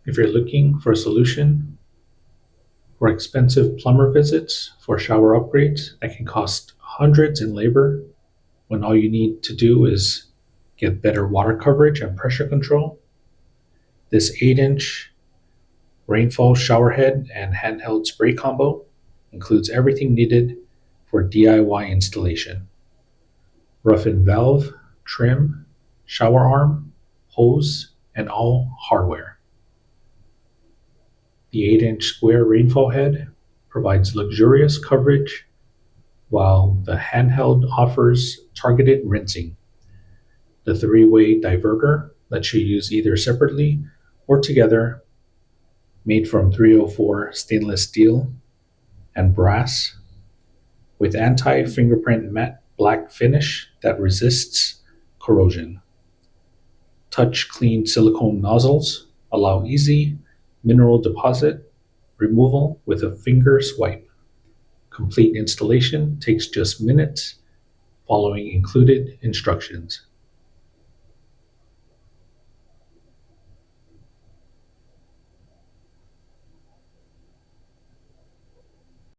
If you're looking for a solution for expensive plumber visits for shower upgrades that can cost hundreds in labor when all you need to do is get better water coverage and pressure control, this 8-inch Rainfall shower head and handheld spray combo includes everything needed for DIY installation. Rough-in valve, trim, shower arm, hose, and all hardware. The 8-inch square Rainfall head provides luxurious coverage, while the handheld offers targeted rinsing. The 3-way diverter lets you use either separately or together, made from 304 stainless steel and brass, with anti-fingerprint matte black finish that resists corrosion. Touch clean silicone nozzles allow easy mineral deposit removal with a finger swipe. Complete installation takes just minutes following included instructions.